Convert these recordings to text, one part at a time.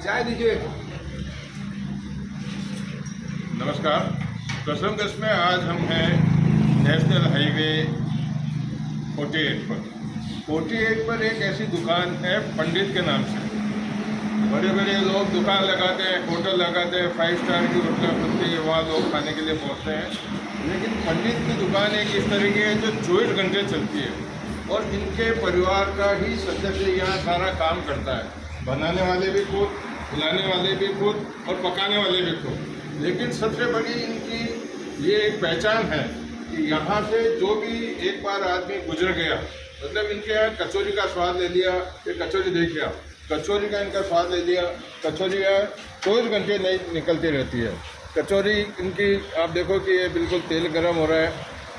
चाय दीजिए। नमस्कार। कसरमगंज में आज हम हैं नेशनल हाईवे 48 पर। 48 पर एक ऐसी दुकान है पंडित के नाम से। बड़े बड़े लोग दुकान लगाते हैं, होटल लगाते हैं, 5 स्टार की होटल बनती है, वहाँ लोग खाने के लिए पहुँचते हैं। लेकिन पंडित की दुकान एक इस तरह की है जो 24 घंटे चलती है और इनके परिवार का ही सदस्य यहाँ सारा काम करता है। बनाने वाले भी खुद, खिलाने वाले भी खुद और पकाने वाले भी खुद। लेकिन सबसे बड़ी इनकी ये एक पहचान है कि यहाँ से जो भी एक बार आदमी गुजर गया, मतलब इनके यहाँ कचौरी का स्वाद ले लिया, ये कचौरी देख लिया, कचौरी का इनका स्वाद ले लिया। कचौरी 24 घंटे नहीं निकलती रहती है। कचौरी इनकी आप देखो कि ये बिल्कुल तेल गर्म हो रहा है।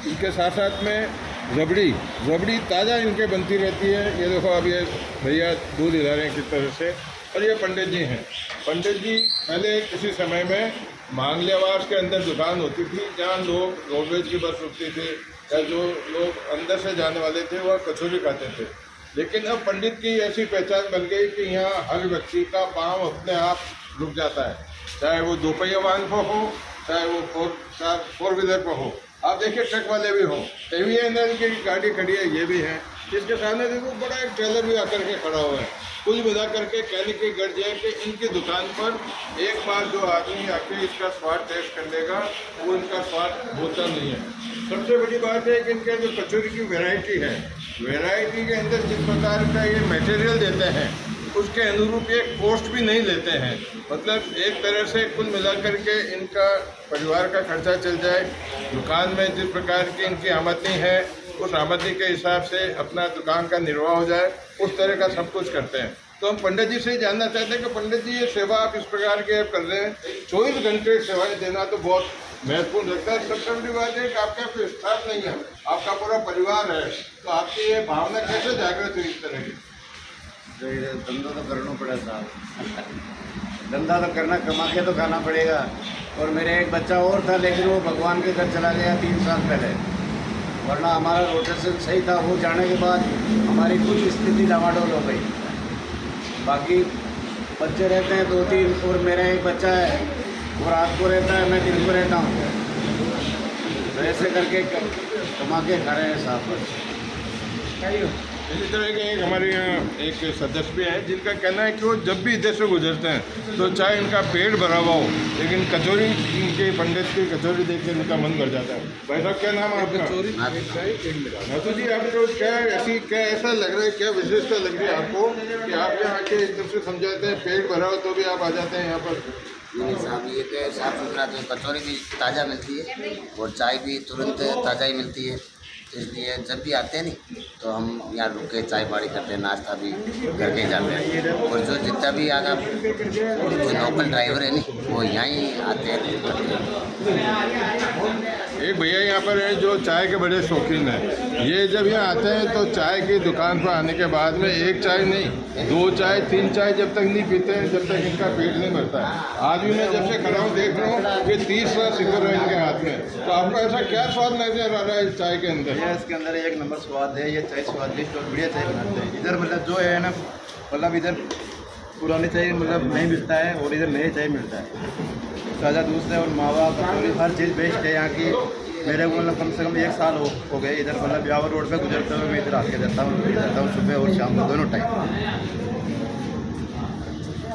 इनके साथ साथ में रबड़ी ताज़ा इनके बनती रहती है। ये देखो अब ये भैया दूध हिला रहे हैं किस तरह से। और ये पंडित जी हैं। पंडित जी पहले किसी समय में मांगलियावास के अंदर दुकान होती थी जहाँ लोग रोडवेज की बस रुकती थी या जो लोग अंदर से जाने वाले थे वह कचौरी खाते थे। लेकिन अब पंडित की ऐसी पहचान बन गई कि यहाँ हर व्यक्ति का पाँव अपने आप रुक जाता है, चाहे वो 2 पहिया वाहन पर हो, चाहे वो 4 व्हीलर पर हो। आप देखिए ट्रक वाले भी हों, AVNL की गाड़ी खड़ी है, ये भी है। इसके सामने देखो बड़ा एक ट्रेलर भी आकर के खड़ा हुआ है। कुल मिला करके कहने की गर्ज है कि इनकी दुकान पर एक बार जो आदमी आके इसका स्वाद टेस्ट कर लेगा वो इनका स्वाद भूलता नहीं है। सबसे बड़ी बात है कि इनके जो कचौरी की वैरायटी है, वैरायटी के अंदर जिस प्रकार का ये मटेरियल देते हैं उसके अनुरूप ये कॉस्ट भी नहीं लेते हैं। मतलब एक तरह से कुल मिलाकर के इनका परिवार का खर्चा चल जाए। दुकान में जिस प्रकार की इनकी आमदनी है उस आमदनी के हिसाब से अपना दुकान का निर्वाह हो जाए, उस तरह का सब कुछ करते हैं। तो हम पंडित जी से ही जानना चाहते हैं कि पंडित जी ये सेवा आप इस प्रकार की कर रहे हैं, 24 घंटे सेवाएं देना तो बहुत महत्वपूर्ण लगता है। सबसे बड़ी बात है कि आपका कोई स्टाफ नहीं है, आपका पूरा परिवार है, तो आपकी ये भावना कैसे जागृत हुई इस तरह की? धंधा तो करना पड़ेगा साहब, धंधा तो करना, कमा के तो खाना पड़ेगा। और मेरे एक बच्चा और था लेकिन वो भगवान के घर चला गया 3 साल पहले, वरना हमारा रोटेशन सही था। वो जाने के बाद हमारी कुछ स्थिति डामाडोल हो गई। बाकी बच्चे रहते हैं 2-3 और मेरा एक बच्चा है वो रात को रहता है, मैं दिन को रहता हूँ। तो ऐसे करके कमा के खा रहे हैं साहब। इसी तरह के एक हमारे यहाँ एक सदस्य भी हैं जिनका कहना है कि वो जब भी इधर से गुजरते हैं तो चाहे इनका पेट भरा हुआ हो लेकिन कचौरी, इनके पंडित की कचौरी देख कर इनका मन भर जाता है। भाई साहब क्या नाम है आपका? नाथू जी, आपको क्या ऐसा लग रहा है, क्या विशेषता लग रही है आपको कि आप यहाँ आके एकदम से समझाते हैं, पेट भरा हो तो भी आप आ जाते हैं यहाँ पर? नहीं साहब, ये तो साफ सुथरा, तो कचौरी भी ताज़ा मिलती है और चाय भी तुरंत ताज़ा ही मिलती है। इसलिए जब भी आते हैं नहीं तो हम यहाँ रुक के चाय पानी करते हैं, नाश्ता भी करके जाते हैं। और जो जितना भी आगा जो लोकल ड्राइवर है नहीं वो यहाँ ही आते हैं। एक भैया यहाँ पर है जो चाय के बड़े शौकीन हैं। ये जब यहाँ आते हैं तो चाय की दुकान पर आने के बाद में 1 चाय नहीं, 2 चाय 3 चाय जब तक नहीं पीते हैं जब तक इनका पेट नहीं भरता है। आज भी मैं जब से खड़ा हूँ देख रहा हूँ कि 30 सिगर है इनके हाथ में। तो आपको ऐसा क्या स्वाद नजर आ रहा है इस चाय के अंदर? इसके अंदर 1 नंबर स्वाद है। ये चाय स्वादिष्ट और बढ़िया चाय बनाते हैं। इधर मतलब जो है ना, मतलब इधर पुरानी चाय मतलब नहीं मिलता है और इधर नई चाय मिलता है। ताज़ा दूध से और मावा कचौरी हर चीज़ बेस्ट है यहाँ की। मेरे को मतलब कम से कम 1 साल हो गए इधर, मतलब ब्यावर रोड पे गुजरते हुए मैं इधर आके जाता हूँ सुबह और शाम को दोनों टाइम।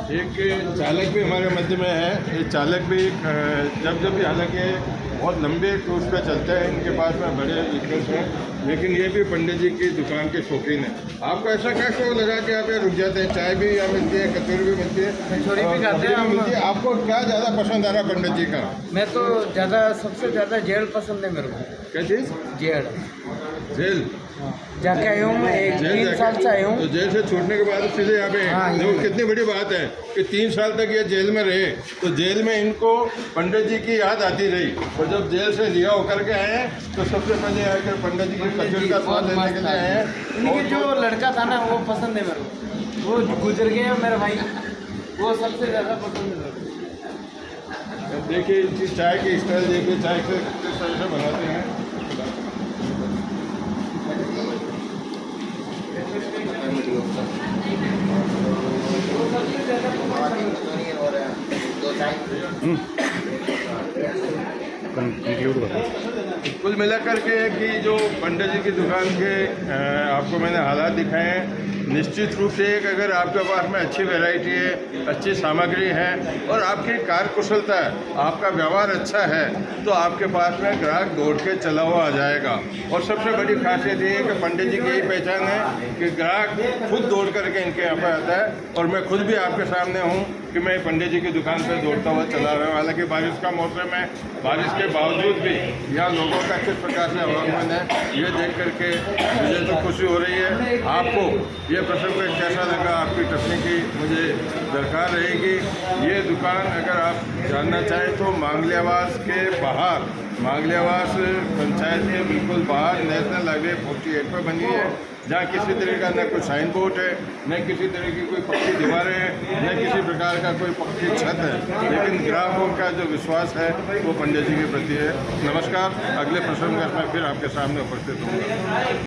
एक चालक भी हमारे मध्य में है। ये चालक भी जब भी, हालांकि बहुत लंबे टूर पे चलते हैं, इनके पास में बड़े व्हीकल्स हैं, लेकिन ये भी पंडित जी की दुकान के शौकीन है। आपको ऐसा क्या शौक लगा कि आप यहाँ रुक जाते हैं? चाय भी यहाँ मिलती है, कचौरी भी मिलती है, कचौरी भी खाते हैं मिलती है। आपको क्या ज़्यादा पसंद आ रहा है पंडित जी का? मैं तो सबसे ज़्यादा जेल पसंद है मेरे को। क्या चीज़? जेल जाके आया हूँ मैं, 3 साल से आया हूँ। तो जेल से छूटने के बाद सीधे यहाँ पे देखो कितनी बड़ी बात है कि 3 साल तक ये जेल में रहे। तो जेल में इनको पंडित जी की याद आती रही और जब जेल से रिहा होकर के आए तो सबसे पहले आकर पंडित जी की कचौरी का स्वाद लेने के लिए आए हैं। इनकी जो लड़का था ना वो पसंद है मेरे को, वो गुजर गया मेरा भाई, वो सबसे ज़्यादा पसंद है मेरे को। देखिए इनकी चाय की स्टाइल देखिए, चाय से किस तरह से बनाते हैं। सबसे ज़्यादा कंक्लूड करो। कुल मिलाकर के कि जो पंडित जी की दुकान के आपको मैंने हालात दिखाए हैं, निश्चित रूप से एक अगर आपके पास में अच्छी वैरायटी है, अच्छी सामग्री है और आपकी कार्यकुशलता है, आपका व्यवहार अच्छा है, तो आपके पास में ग्राहक दौड़ के चला हुआ आ जाएगा। और सबसे बड़ी खासियत ये है कि पंडित जी की यही पहचान है कि ग्राहक खुद दौड़ करके इनके यहाँ पर आता है। और मैं खुद भी आपके सामने हूँ कि मैं पंडित जी की दुकान पर दौड़ता हुआ चला रहा हूँ। हालांकि बारिश का मौसम है, बारिश के बावजूद भी यहाँ लोगों का किस प्रकार से आवागमन है, ये देख करके मुझे तो खुशी हो रही है। आपको ये प्रसंग कैसा लगा, आपकी तकनीकी मुझे दरकार रहेगी। ये दुकान अगर आप जानना चाहें तो मांगलियावास के बाहर, मांगलियावास पंचायत के बिल्कुल बाहर नेशनल हाईवे 48 पर बनी है, जहाँ किसी तरह का न कोई साइन बोर्ड है, न किसी तरह की कोई पक्की दीवारें हैं, न किसी प्रकार का कोई पक्की छत है, लेकिन ग्राहकों का जो विश्वास है वो पंडित जी के प्रति है। नमस्कार, अगले प्रसंग में मैं फिर आपके सामने उपस्थित हूँ।